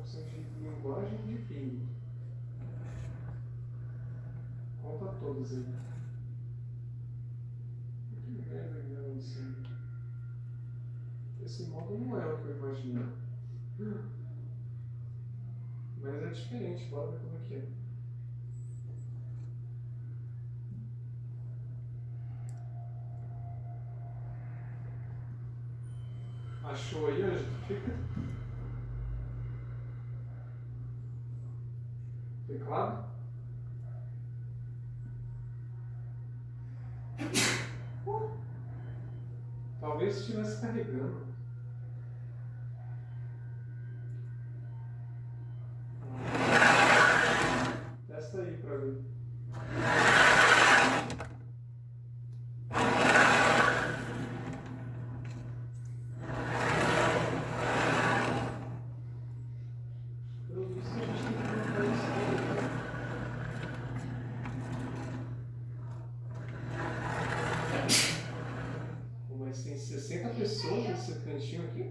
50% de linguagem de ping. Conta todas aí. Que merda que era isso aí. Esse modo não é o que eu imaginei. Mas é diferente, bora ver como é que é. Achou aí, Ângelo? Fica. Teclado? Talvez estivesse carregando. Testa aí pra ver. Pelo visto a gente tem que colocar isso aí. Mas tem 60 pessoas nesse cantinho aqui.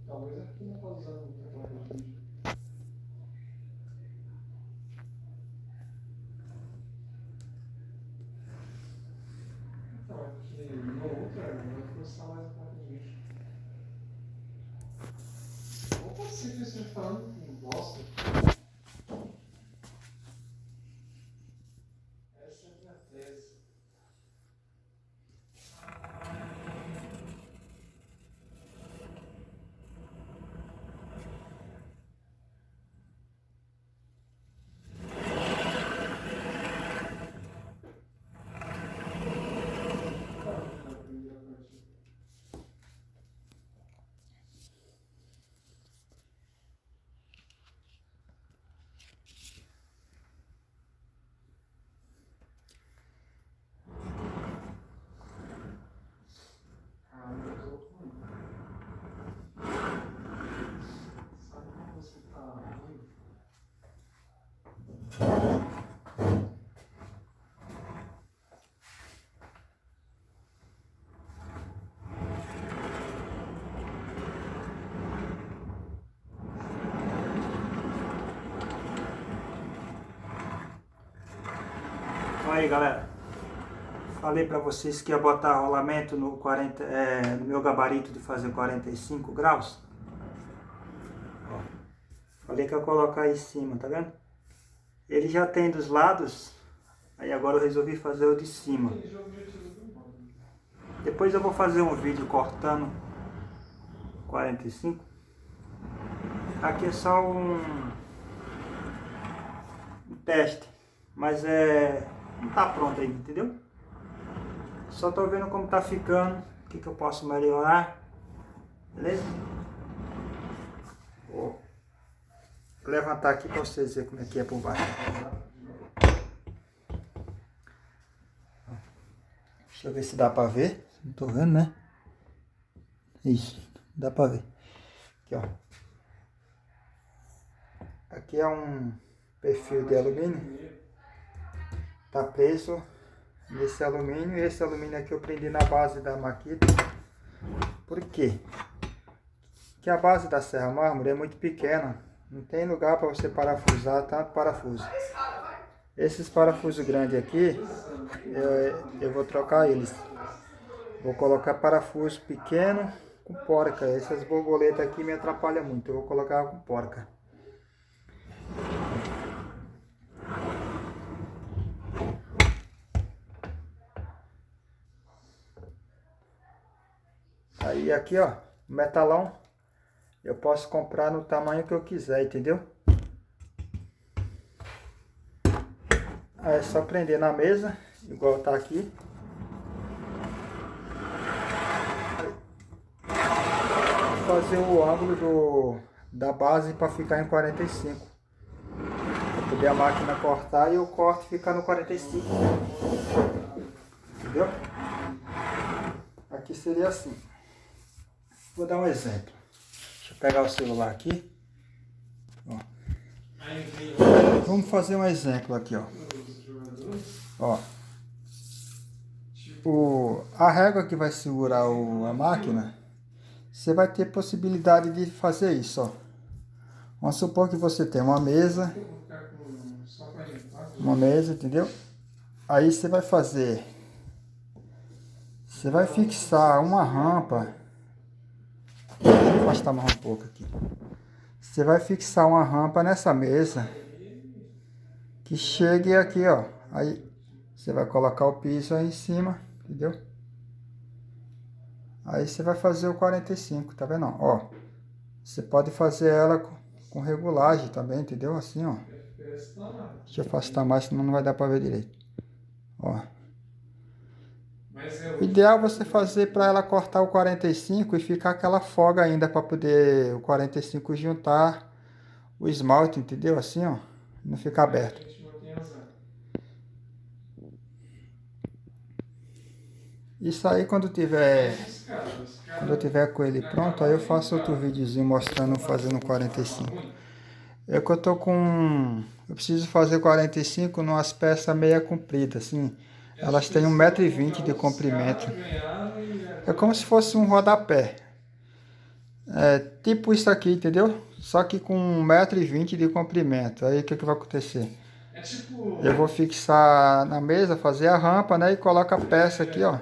Talvez aqui não está usando o teclado de vídeo. Então, é que no outro vai forçar mais a placa de vídeo. Ou pode ser que eu esteja falando com bosta. Essa é a minha tese. Aí galera, falei pra vocês que ia botar rolamento no, no meu gabarito de fazer 45 graus. Ó, falei que ia colocar aí em cima, tá vendo? Ele já tem dos lados, aí agora eu resolvi fazer o de cima. Depois eu vou fazer um vídeo cortando 45. Aqui é só um teste, mas não tá pronto ainda, entendeu? Só tô vendo como tá ficando, o que eu posso melhorar, beleza? Vou levantar aqui para vocês verem como é que é por baixo. Deixa eu ver se dá para ver, não tô vendo, né? Isso, dá para ver. Aqui, ó. Aqui é um perfil de alumínio. Tá preso nesse alumínio, e esse alumínio aqui eu prendi na base da maquita. Por quê? Porque a base da serra mármore é muito pequena, não tem lugar para você parafusar tanto parafuso. Esses parafusos grandes aqui, eu vou trocar eles. Vou colocar parafuso pequeno com porca. Essas borboletas aqui me atrapalham muito, eu vou colocar com porca. Aí aqui, ó, metalão, eu posso comprar no tamanho que eu quiser, entendeu? Aí é só prender na mesa, igual tá aqui. Fazer o ângulo da base para ficar em 45. Para poder a máquina cortar e o corte ficar no 45. Entendeu? Aqui seria assim. Vou dar um exemplo. Deixa eu pegar o celular aqui. Ó. Vamos fazer um exemplo aqui, ó. Ó. A régua que vai segurar a máquina, você vai ter possibilidade de fazer isso, ó. Vamos supor que você tem uma mesa, entendeu? Aí você vai fixar uma rampa. Deixa eu afastar mais um pouco aqui. Você vai fixar uma rampa nessa mesa que chegue aqui, ó. Aí você vai colocar o piso aí em cima, entendeu? Aí você vai fazer o 45, tá vendo? Ó, você pode fazer ela com regulagem também, entendeu? Assim, ó. Deixa eu afastar mais, senão não vai dar pra ver direito. Ó. O ideal é você fazer para ela cortar o 45 e ficar aquela folga ainda para poder o 45 juntar o esmalte, entendeu? Assim, ó, não ficar aberto. Isso aí quando eu tiver com ele pronto, aí eu faço outro videozinho mostrando fazendo 45. É que eu tô com... Eu preciso fazer 45 numas peças meia compridas, assim. Elas têm 1,20 m de comprimento. É como se fosse um rodapé. É tipo isso aqui, entendeu? Só que com 1,20 m de comprimento. Aí o que vai acontecer? Eu vou fixar na mesa, fazer a rampa, né? E coloco a peça aqui, ó.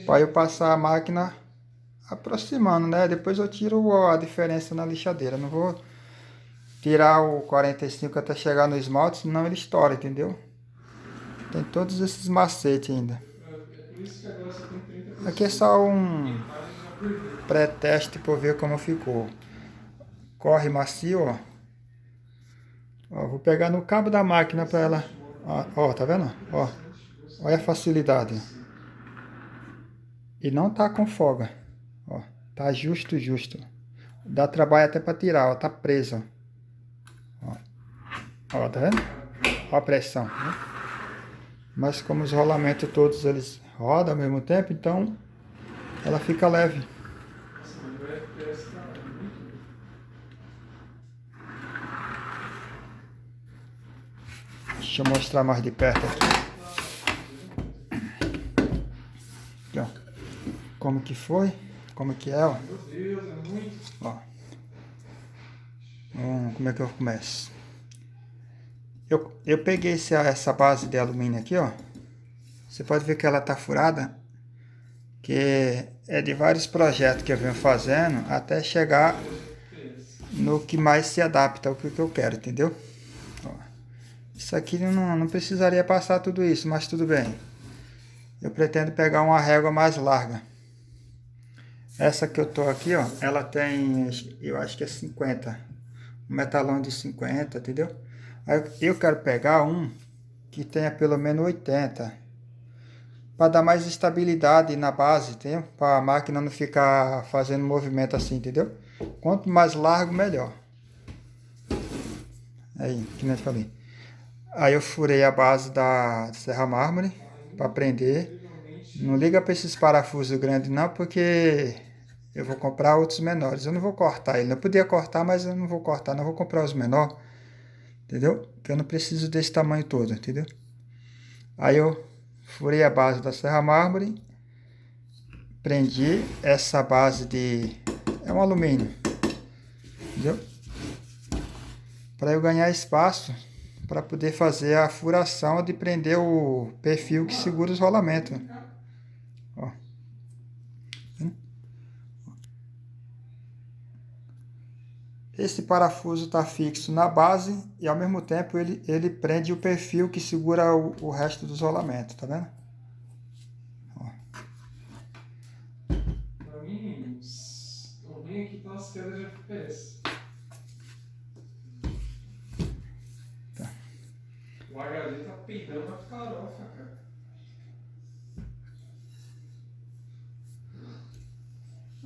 Para eu passar a máquina aproximando, né? Depois eu tiro a diferença na lixadeira. Não vou tirar o 45 até chegar no esmalte, senão ele estoura, entendeu? Tem todos esses macetes ainda. Aqui é só um pré-teste para ver como ficou. Corre macio, ó. Ó, vou pegar no cabo da máquina para ela. Ó, tá vendo? Ó, olha a facilidade. E não tá com folga. Ó, tá justo. Dá trabalho até para tirar, ó, tá preso. Ó, tá vendo? Ó a pressão, né? Mas como os rolamentos todos eles rodam ao mesmo tempo, então ela fica leve. Deixa eu mostrar mais de perto aqui. Aqui, ó. Como que foi? Como que é, ó? Ó. Como é que eu começo? Eu peguei essa base de alumínio aqui, ó. Você pode ver que ela tá furada, que é de vários projetos que eu venho fazendo até chegar no que mais se adapta ao que eu quero, entendeu? Ó. Isso aqui não precisaria passar tudo isso, mas tudo bem. Eu pretendo pegar uma régua mais larga. Essa que eu tô aqui, ó, ela tem, eu acho que é 50. Um metalão de 50, entendeu? Aí eu quero pegar um que tenha pelo menos 80. Para dar mais estabilidade na base, entendeu? Para a máquina não ficar fazendo movimento assim, entendeu? Quanto mais largo, melhor. Aí, que nem eu falei. Aí eu furei a base da serra mármore para prender. Não liga para esses parafusos grandes não, porque eu vou comprar outros menores. Eu não vou cortar ele. Eu podia cortar, mas eu não vou cortar. Não vou comprar os menores. Entendeu? Porque eu não preciso desse tamanho todo, entendeu? Aí eu furei a base da serra mármore. Prendi essa base de... É um alumínio. Entendeu? Para eu ganhar espaço para poder fazer a furação de prender o perfil que segura os rolamentos. Ó. Esse parafuso está fixo na base e ao mesmo tempo ele prende o perfil que segura o resto dos rolamentos, tá vendo? Ó. Pra mim, o ruim aqui tá as quedas de FPS. Tá. O HD tá peidando a farofa, cara.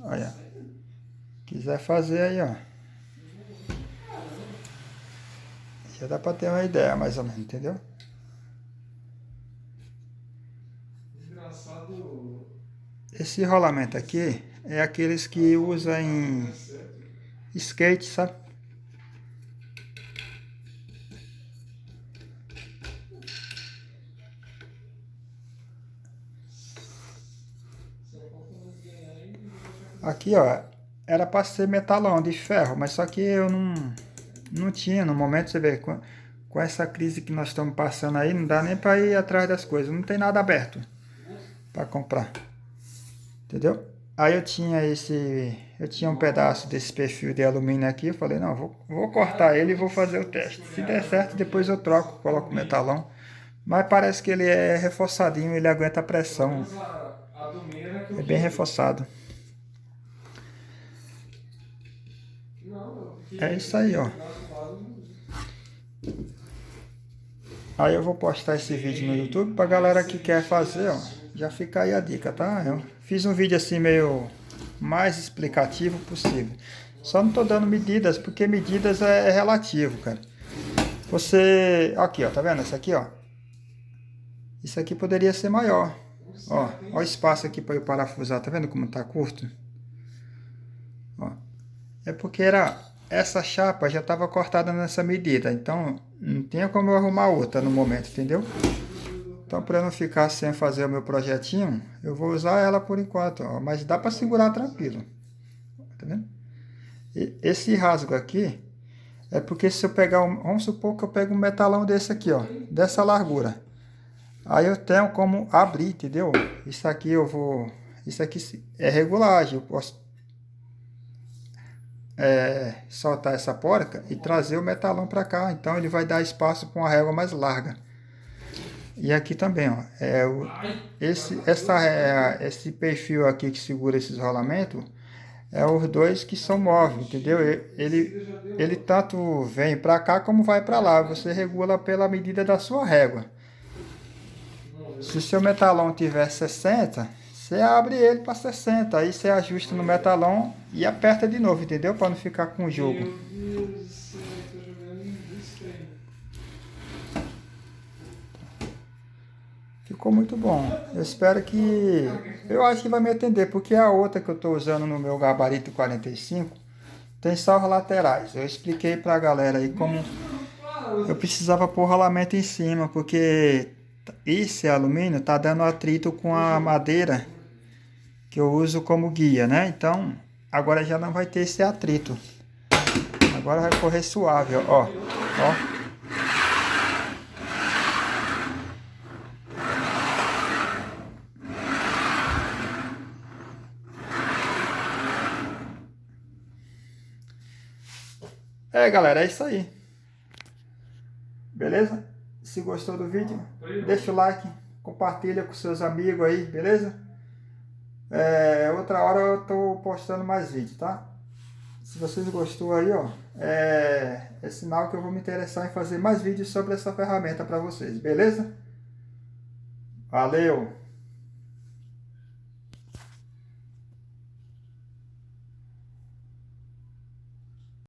Olha. Quiser fazer aí, ó. Já dá para ter uma ideia, mais ou menos, entendeu? Engraçado. Esse rolamento aqui é aqueles que usa em skate, sabe? Aqui, ó, era para ser metalão de ferro, mas só que eu não tinha no momento. Você vê, com essa crise que nós estamos passando aí, não dá nem para ir atrás das coisas, não tem nada aberto para comprar, entendeu? Aí eu tinha um pedaço desse perfil de alumínio aqui, eu falei, não, vou cortar ele e vou fazer o teste. Se der certo, depois eu troco, coloco o metalão. Mas parece que ele é reforçadinho, ele aguenta a pressão, é bem reforçado. É isso aí, ó. Aí eu vou postar esse vídeo no YouTube pra galera que quer fazer, ó. Já fica aí a dica, tá? Eu fiz um vídeo assim meio mais explicativo possível. Só não tô dando medidas, porque medidas é relativo, cara. Você... Aqui, ó, tá vendo? Esse aqui, ó. Isso aqui poderia ser maior. Ó o espaço aqui para eu parafusar, tá vendo como tá curto? Ó. É porque essa chapa já estava cortada nessa medida, então não tinha como eu arrumar outra no momento, entendeu? Então, para não ficar sem fazer o meu projetinho, eu vou usar ela por enquanto, ó, mas dá para segurar tranquilo, tá vendo? E esse rasgo aqui é porque se eu pegar, vamos supor que eu pego um metalão desse aqui, ó, dessa largura, aí eu tenho como abrir, entendeu? Isso aqui isso aqui é regulagem, eu posso soltar essa porca e trazer o metalão para cá, então ele vai dar espaço para uma régua mais larga. E aqui também, ó, esse perfil aqui que segura esses rolamentos é os dois que são móveis, entendeu? Ele tanto vem para cá como vai para lá, você regula pela medida da sua régua. Se o seu metalão tiver 60, você abre ele para 60, aí você ajusta no metalão e aperta de novo, entendeu? Para não ficar com o jogo. Meu Deus do céu, eu tô jogando muito estranho. Ficou muito bom. Eu espero que... Eu acho que vai me atender, porque a outra que eu estou usando no meu gabarito 45 tem só os laterais. Eu expliquei para a galera aí como eu precisava pôr rolamento em cima, porque esse alumínio tá dando atrito com a madeira que eu uso como guia, né? Então, agora já não vai ter esse atrito. Agora vai correr suave, ó. Ó. Galera, é isso aí. Beleza? Se gostou do vídeo, deixa o like, compartilha com seus amigos aí, beleza? Outra hora eu tô postando mais vídeo, tá? Se vocês gostou aí, ó, é sinal que eu vou me interessar em fazer mais vídeos sobre essa ferramenta para vocês, beleza? Valeu!